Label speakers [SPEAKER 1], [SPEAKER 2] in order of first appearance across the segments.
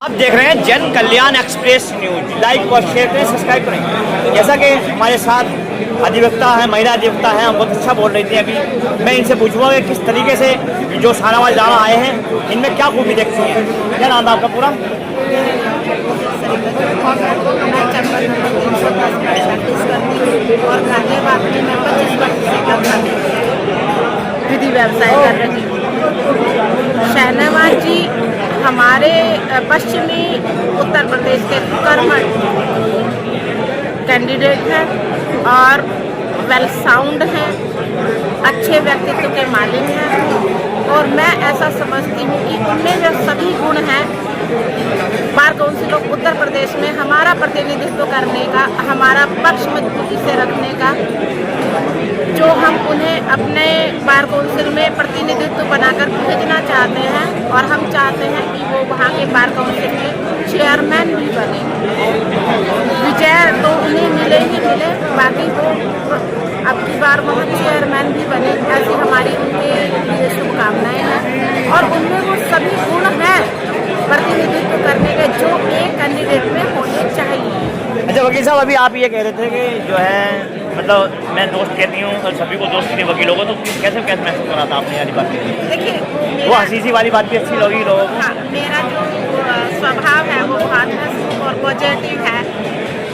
[SPEAKER 1] आप देख रहे हैं जन कल्याण एक्सप्रेस न्यूज। लाइक और शेयर करें, सब्सक्राइब करें। जैसा कि हमारे साथ अधिवक्ता है, महिला अधिवक्ता है, हम बहुत अच्छा बोल रही थी। अभी मैं इनसे पूछूंगा कि किस तरीके से जो शाहनवाज राणा आए हैं इनमें क्या खूबी देखती है। क्या नाम था आपका पूरा?
[SPEAKER 2] और गाजियाबाद में मैं 25 वर्ष से विधि व्यवसाय कर रही हूँ। शाहनवाज जी हमारे पश्चिमी उत्तर प्रदेश के कर्मठ कैंडिडेट हैं और वेल साउंड हैं, अच्छे व्यक्तित्व के मालिक हैं। और मैं ऐसा समझती हूँ कि उनमें जो सभी गुण हैं bar council of Uttar Pradesh में हमारा प्रतिनिधित्व करने का, हमारा पक्ष मजबूती से रखने का, जो हम उन्हें अपने बार काउंसिल में प्रतिनिधित्व बनाकर भेजना चाहते हैं। और हम चाहते हैं कि वो वहाँ के बार काउंसिल के चेयरमैन भी बने। विजय तो उन्हें मिले ही मिले, बाकी वो अब की बार वहाँ चेयरमैन भी बने, ऐसी हमारी उनके लिए शुभकामनाएँ हैं। और उनमें वो सभी गुण हैं प्रतिनिधित्व करने के जो एक कैंडिडेट में होने चाहिए।
[SPEAKER 1] अच्छा वकील साहब, अभी आप ये कह रहे थे कि जो है मतलब मैं दोस्त कहती हूँ और सभी को दोस्त कहती लोगों को, तो कैसे महसूस हो रहा था आपने यारी बात? देखिए वो हंसी सी वाली बात भी अच्छी लगी लोगों को।
[SPEAKER 2] हाँ, मेरा जो स्वभाव है वो बहुत हंसमुख और पॉजिटिव है।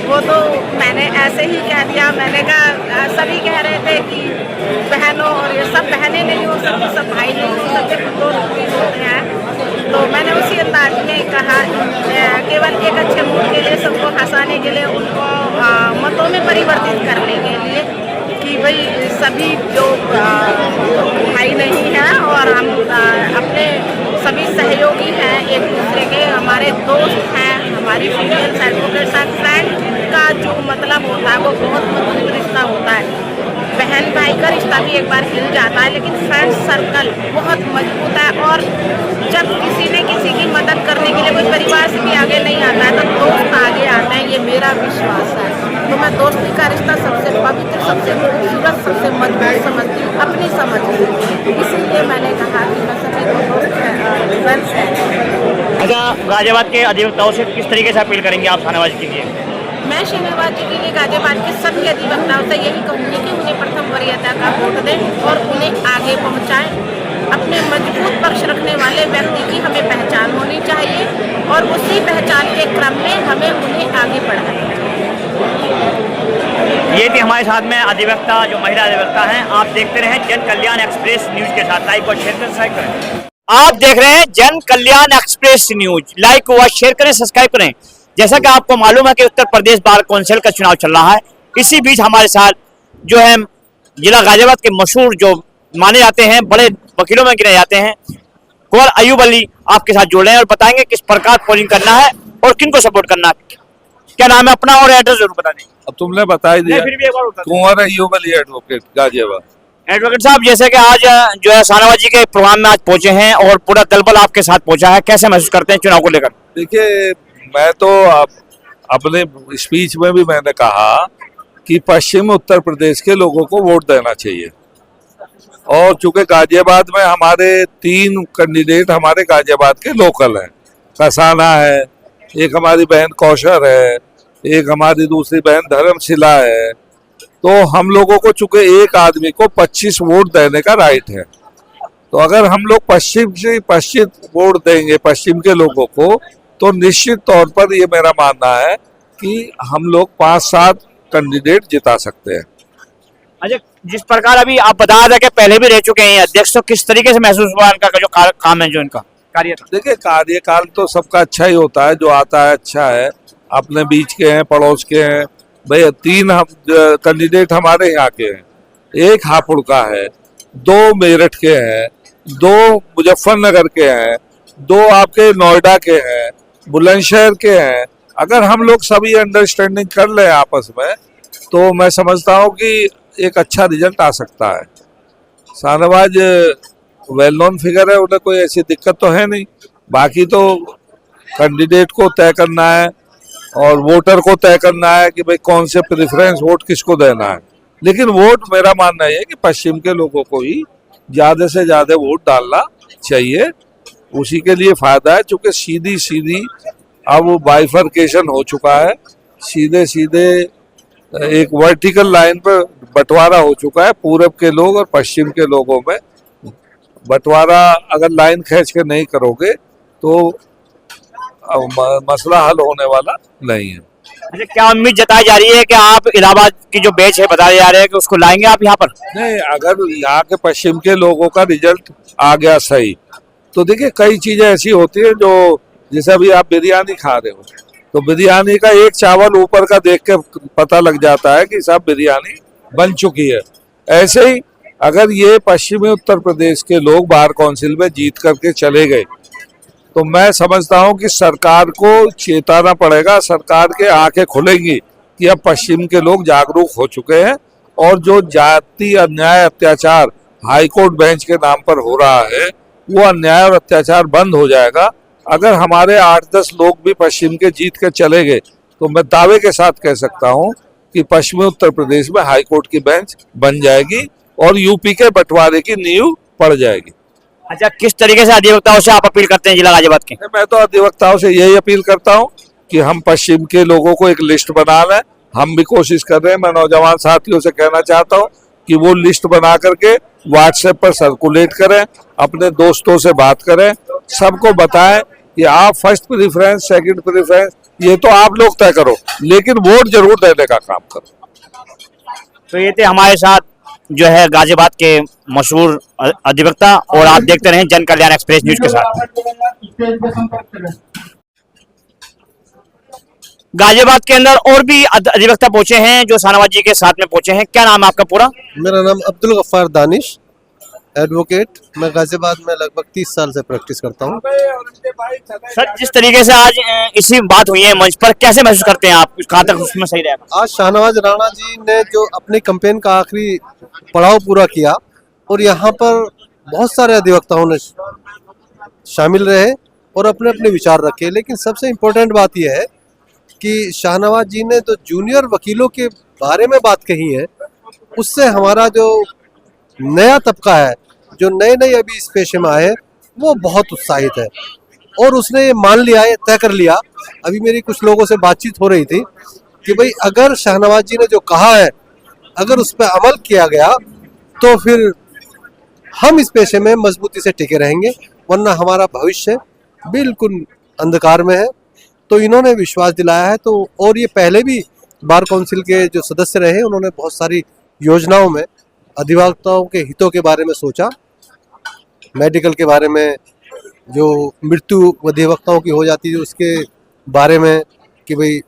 [SPEAKER 2] वो तो मैंने ऐसे ही कह दिया। मैंने कहा सभी कह रहे थे कि बहनों, और ये सब बहनें नहीं हो सकती, सब भाई नहीं हो सकते, दो होते हैं। तो मैंने उसी अंदाज में कहा, केवल एक अच्छे मूड के लिए, सबको हंसाने के लिए, उनको मतों में परिवर्तित करने के लिए कि भाई सभी जो भाई नहीं हैं और हम अपने सभी सहयोगी हैं, एक दूसरे के हमारे दोस्त हैं। हमारी फीमेल एडवोकेट साथ फ्रेंड का जो मतलब होता है वो बहुत मजबूत रिश्ता होता है। बहन भाई का रिश्ता भी एक बार हिल जाता है, लेकिन फ्रेंड सर्कल बहुत मजबूत है। और जब किसी ने किसी की मदद करने के लिए कोई परिवार से भी आगे नहीं आता है तो दोस्त आगे आते हैं, ये मेरा विश्वास है। तो मैं दोस्ती का रिश्ता सबसे पवित्र, सबसे खूबसूरत, सबसे मजबूत समझती हूँ अपनी समझ से। इसलिए मैंने कहा कि मैं सभी को दोस्त है।
[SPEAKER 1] अच्छा, गाजियाबाद के अधिवक्ताओं से किस तरीके से अपील करेंगे आप शाहनवाज के लिए?
[SPEAKER 2] मैं शाहनवाज जी के लिए गाजियाबाद के सभी अधिवक्ताओं से यही कहूँगी कि उन्हें प्रथम वरीयता का वोट दें और उन्हें आगे पहुँचाएं। अपने मजबूत पक्ष रखने वाले व्यक्ति की हमें पहचान होनी चाहिए और उसी पहचान के क्रम में हमें उन्हें आगे बढ़ाना चाहिए।
[SPEAKER 1] ये थी हमारे साथ में अधिवक्ता, जो महिला अधिवक्ता हैं। आप देखते रहें जन कल्याण एक्सप्रेस न्यूज के साथ। लाइक और शेयर करें, सब्सक्राइब करें। आप देख रहे हैं जन कल्याण एक्सप्रेस न्यूज। लाइक व शेयर करें, सब्सक्राइब करें। जैसा कि आपको मालूम है कि उत्तर प्रदेश बार काउंसिल का चुनाव चल रहा है। इसी बीच हमारे साथ जो है जिला गाजियाबाद के मशहूर जो माने जाते हैं, बड़े वकीलों में गिने जाते हैं, कुंवर अयूब अली आपके साथ जुड़ रहे हैं और बताएंगे किस प्रकार पोलिंग करना है और किन को सपोर्ट करना है। क्या नाम है अपना और एड्रेस जरूर बता दें।
[SPEAKER 3] अब तुमने बता ही दिया।
[SPEAKER 1] फिर भी एक बार बता दें।
[SPEAKER 3] कुंवर अयूब अली एडवोकेट गाजियाबाद।
[SPEAKER 1] एडवोकेट साहब, जैसे कि आज जो है शाहनवाज जी के प्रोग्राम में आज पहुंचे हैं और पूरा दलबल आपके साथ पहुंचा है, कैसे महसूस करते हैं चुनाव को लेकर?
[SPEAKER 3] देखिए, मैं तो अपने स्पीच में भी मैंने कहा कि पश्चिम उत्तर प्रदेश के लोगों को वोट देना चाहिए। और चूंकि गाजियाबाद में हमारे 3 कैंडिडेट हमारे गाजियाबाद के लोकल हैं, कसाना है, एक हमारी बहन कौशर है, एक हमारी दूसरी बहन धर्मशिला है। तो हम लोगों को चूंकि एक आदमी को 25 वोट देने का राइट है, तो अगर हम लोग पश्चिम से पश्चिम वोट देंगे पश्चिम के लोगों को, तो निश्चित तौर पर ये मेरा मानना है कि हम लोग 5-7 कैंडिडेट जिता सकते हैं।
[SPEAKER 1] अच्छा, जिस प्रकार अभी आप बता रहे कि पहले भी रह चुके हैं अध्यक्ष, तो किस तरीके से महसूस हुआ इनका जो काम है, जो इनका कार्य?
[SPEAKER 3] देखिए, कार्यकाल तो सबका अच्छा ही होता है, जो आता है अच्छा है। अपने बीच के हैं, पड़ोस के हैं। भाई 3 कैंडिडेट हमारे यहाँ के हैं, एक हापुड़ का है, 2 मेरठ के हैं, 2 मुजफ्फरनगर के हैं, 2 आपके नोएडा के हैं, बुलंदशहर के हैं। अगर हम लोग सभी अंडरस्टैंडिंग कर लें आपस में, तो मैं समझता हूँ कि एक अच्छा रिजल्ट आ सकता है। शाहनवाज वेल नोन फिगर है, उन्हें कोई ऐसी दिक्कत तो है नहीं। बाकी तो कैंडिडेट को तय करना है और वोटर को तय करना है कि भाई कौन से प्रेफरेंस वोट किसको देना है। लेकिन वोट मेरा मानना है कि पश्चिम के लोगों को ही ज्यादा से ज्यादा वोट डालना चाहिए। उसी के लिए फायदा है, चूंकि सीधी अब वो बाइफरकेशन हो चुका है, सीधे सीधे एक वर्टिकल लाइन पर बंटवारा हो चुका है पूरब के लोग और पश्चिम के लोगों में। बंटवारा अगर लाइन खींच के नहीं करोगे तो मसला हल होने वाला नहीं है।
[SPEAKER 1] अच्छा, क्या उम्मीद जताई जा रही है कि आप इलाहाबाद की जो बेच है बताए जा रहे हैं कि उसको लाएंगे आप यहाँ पर?
[SPEAKER 3] नहीं, अगर यहाँ के पश्चिम के लोगों का रिजल्ट आ गया सही तो देखिए कई चीजें ऐसी होती है जो, जैसे अभी आप बिरयानी खा रहे हो तो बिरयानी का एक चावल ऊपर का देख के पता लग जाता है कि साहब बिरयानी बन चुकी है। ऐसे ही अगर ये पश्चिमी उत्तर प्रदेश के लोग बार काउंसिल में जीत करके चले गए तो मैं समझता हूं कि सरकार को चेताना पड़ेगा, सरकार के आंखें खुलेंगी कि अब पश्चिम के लोग जागरूक हो चुके हैं और जो जाति अन्याय अत्याचार हाईकोर्ट बेंच के नाम पर हो रहा है वो अन्याय और अत्याचार बंद हो जाएगा। अगर हमारे 8-10 लोग भी पश्चिम के जीत के चले गए तो मैं दावे के साथ कह सकता हूं कि पश्चिमी उत्तर प्रदेश में हाईकोर्ट की बेंच बन जाएगी और यूपी के बंटवारे की नींव पड़ जाएगी।
[SPEAKER 1] अच्छा, किस तरीके से अधिवक्ताओं से आप अपील करते हैं जिला गाजियाबाद के?
[SPEAKER 3] मैं तो अधिवक्ताओं से यही अपील करता हूं कि हम पश्चिम के लोगों को एक लिस्ट बना लें। हम भी कोशिश कर रहे हैं। मैं नौजवान साथियों से कहना चाहता हूं कि वो लिस्ट बना करके व्हाट्सएप पर सर्कुलेट करें, अपने दोस्तों से बात करें, सबको बताएं कि आप फर्स्ट प्रेफरेंस सेकंड प्रेफरेंस ये तो आप लोग तय करो, लेकिन वोट जरूर देने का काम करो।
[SPEAKER 1] तो ये थे हमारे साथ जो है गाजियाबाद के मशहूर अधिवक्ता, और आप देखते रहें जन कल्याण एक्सप्रेस न्यूज के साथ। गाजियाबाद के अंदर और भी अधिवक्ता पहुंचे हैं जो शाहनवाज जी के साथ में पहुंचे हैं। क्या नाम है आपका पूरा?
[SPEAKER 4] मेरा नाम अब्दुल गफ्फार दानिश, एडवोकेट। मैं गाजियाबाद में लगभग 30 साल से प्रैक्टिस करता हूं।
[SPEAKER 1] सर, जिस तरीके से आज इसी बात हुई है मंच पर, कैसे महसूस करते हैं आप? कहाँ तक उसमें सही रहेगा?
[SPEAKER 4] आज शाहनवाज राणा जी ने जो अपनी कैंपेन का आखिरी पड़ाव पूरा किया और यहाँ पर बहुत सारे अधिवक्ताओं ने शामिल रहे और अपने अपने विचार रखे, लेकिन सबसे इम्पोर्टेंट बात यह है कि शाहनवाज जी ने जो जूनियर वकीलों के बारे में बात कही है उससे हमारा जो नया तबका है, जो नए नए अभी इस पेशे में आए हैं, वो बहुत उत्साहित है और उसने ये मान लिया है, तय कर लिया। अभी मेरी कुछ लोगों से बातचीत हो रही थी कि भाई अगर शाहनवाज जी ने जो कहा है अगर उस पर अमल किया गया तो फिर हम इस पेशे में मजबूती से टिके रहेंगे, वरना हमारा भविष्य बिल्कुल अंधकार में है। तो इन्होंने विश्वास दिलाया है। तो और ये पहले भी बार काउंसिल के जो सदस्य रहे, उन्होंने बहुत सारी योजनाओं में अधिवक्ताओं के हितों के बारे में सोचा, मेडिकल के बारे में, जो मृत्यु अधिवक्ताओं की हो जाती है उसके बारे में कि भाई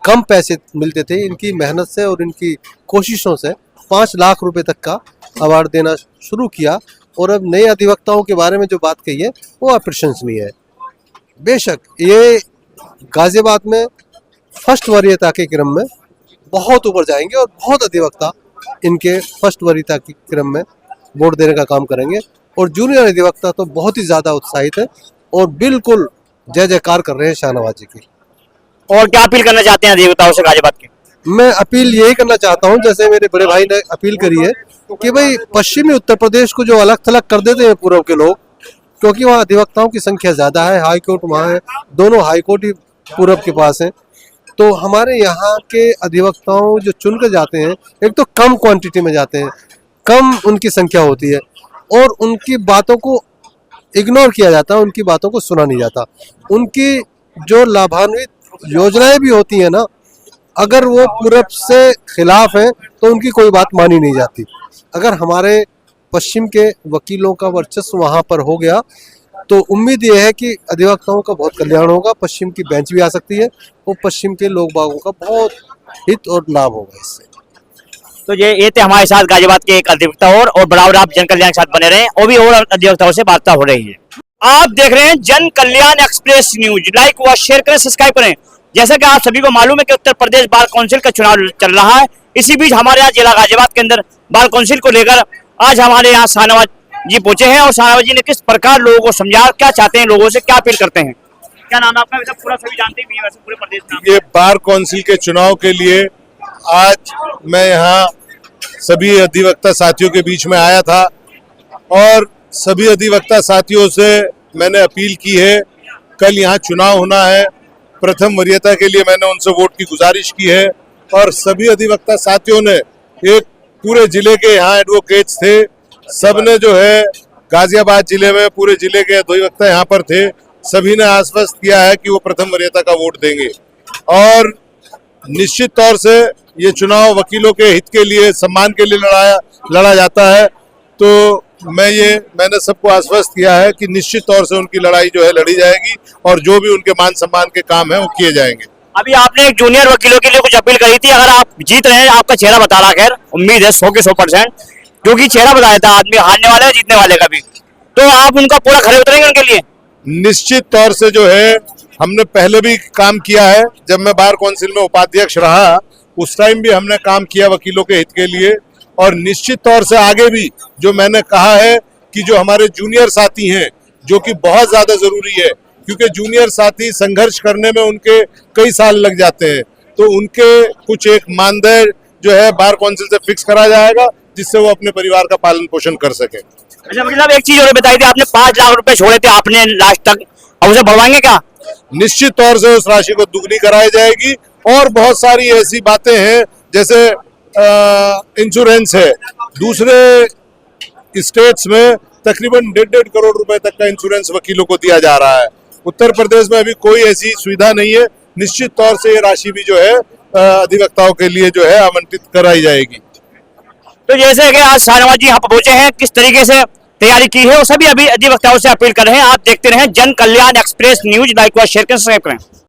[SPEAKER 4] कम पैसे मिलते थे, इनकी मेहनत से और इनकी कोशिशों से 5 लाख रुपए तक का अवार्ड देना शुरू किया। और अब नए अधिवक्ताओं के बारे में जो बात कही है वो अप्रशंसनीय है। बेशक ये गाजियाबाद में फर्स्ट वरीयता के क्रम में बहुत ऊपर जाएंगे और बहुत अधिवक्ता इनके फर्स्ट वरीयता के क्रम में वोट देने का काम करेंगे और जूनियर अधिवक्ता तो बहुत ही ज़्यादा उत्साहित है और बिल्कुल जय जयकार कर रहे हैं शाहनवाज जी की।
[SPEAKER 1] और क्या अपील करना चाहते हैं अधिवक्ताओं से गाजियाबाद के?
[SPEAKER 4] मैं अपील यही करना चाहता हूं, जैसे मेरे बड़े भाई ने अपील करी है कि भाई पश्चिमी उत्तर प्रदेश को जो अलग थलग कर देते हैं पूर्व के लोग, क्योंकि वहाँ अधिवक्ताओं की संख्या ज़्यादा है, हाई कोर्ट वहाँ है, दोनों हाई कोर्ट ही पूर्व के पास है, तो हमारे यहाँ के अधिवक्ताओं जो चुन कर जाते हैं, एक तो कम क्वांटिटी में जाते हैं, कम उनकी संख्या होती है और उनकी बातों को इग्नोर किया जाता है, उनकी बातों को सुना नहीं जाता। उनकी जो लाभान्वित योजनाएं भी होती है ना, अगर वो पूरब से खिलाफ है तो उनकी कोई बात मानी नहीं जाती। अगर हमारे पश्चिम के वकीलों का वर्चस्व वहाँ पर हो गया तो उम्मीद ये है कि अधिवक्ताओं का बहुत कल्याण होगा, पश्चिम की बेंच भी आ सकती है और पश्चिम के लोग बागों का बहुत हित और लाभ होगा इससे।
[SPEAKER 1] तो ये थे हमारे साथ गाजियाबाद के एक अधिवक्ता और बराबर आप जन कल्याण के साथ बने रहे, और भी और अधिवक्ताओं से वार्ता हो रही है। आप देख रहे हैं जन कल्याण एक्सप्रेस न्यूज। लाइक व शेयर करें, सब्सक्राइब करें। जैसा कि आप सभी को मालूम है कि उत्तर प्रदेश बार काउंसिल का चुनाव चल रहा है, इसी बीच हमारे यहाँ जिला गाजियाबाद के अंदर बार काउंसिल को लेकर आज हमारे यहाँ शाहनवाज जी पहुंचे हैं और शाहनवाज जी ने किस प्रकार लोगों को समझा, क्या चाहते हैं, लोगों से क्या अपील करते हैं। क्या नाम है आपका? वैसे पूरा सभी जानते भी हैं, वैसे पूरे प्रदेश में।
[SPEAKER 5] ये बार काउंसिल के चुनाव के लिए आज मैं यहाँ सभी अधिवक्ता साथियों के बीच में आया था और सभी अधिवक्ता साथियों से मैंने अपील की है, कल यहाँ चुनाव होना है प्रथम वरीयता के लिए मैंने उनसे वोट की गुजारिश की है। और सभी अधिवक्ता साथियों ने, एक पूरे जिले के यहाँ एडवोकेट्स थे, सबने जो है गाजियाबाद जिले में पूरे जिले के अधिवक्ता यहाँ पर थे, सभी ने आश्वस्त किया है कि वो प्रथम वरीयता का वोट देंगे। और निश्चित तौर से ये चुनाव वकीलों के हित के लिए, सम्मान के लिए लड़ा जाता है। तो मैंने सबको आश्वस्त किया है कि निश्चित तौर से उनकी लड़ाई जो है लड़ी जाएगी और जो भी उनके मान सम्मान के काम है वो किए जाएंगे।
[SPEAKER 1] अभी आपने एक जूनियर वकीलों के लिए कुछ अपील करी थी, अगर आप जीत रहे हैं, आपका चेहरा बता रहा, खैर उम्मीद है 100 के 100%, क्योंकि चेहरा बताया था आदमी हारने वाला है जीतने वाले का भी, तो आप उनका पूरा खड़े उतरेंगे उनके लिए?
[SPEAKER 5] निश्चित तौर से जो है हमने पहले भी काम किया है, जब मैं बार काउंसिल में उपाध्यक्ष रहा उस टाइम भी हमने काम किया वकीलों के हित के लिए। और निश्चित तौर से आगे भी जो मैंने कहा है कि जो हमारे जूनियर साथी हैं, जो कि बहुत ज्यादा जरूरी है, क्योंकि जूनियर साथी संघर्ष करने में उनके कई साल लग जाते हैं, तो उनके कुछ एक मानदेय जो है बार काउंसिल से फिक्स करा जाएगा, जिससे वो अपने परिवार का पालन पोषण कर सके।
[SPEAKER 1] अच्छा मतलब एक चीज और बताई थी आपने, 5 लाख रुपए छोड़े थे आपने लास्ट तक, अब उसे बढ़वाएंगे क्या?
[SPEAKER 5] निश्चित तौर से उस राशि को दुगनी कराई जाएगी। और बहुत सारी ऐसी बातें हैं, जैसे इंश्योरेंस है, दूसरे स्टेट्स में तकरीबन 1.5 करोड़ रुपए तक का इंश्योरेंस वकीलों को दिया जा रहा है। उत्तर प्रदेश में अभी कोई ऐसी सुविधा नहीं है। निश्चित तौर से ये राशि भी जो है अधिवक्ताओं के लिए जो है आवंटित कराई जाएगी।
[SPEAKER 1] तो जैसे कि आज शाहनवाज जी यहाँ पर पहुंचे हैं, किस तरीके से तैयारी की है वो सभी अभी अधिवक्ताओं से अपील कर रहे हैं। आप देखते रहें जन कल्याण एक्सप्रेस न्यूज, लाइक व शेयर करें, सब्सक्राइब करें।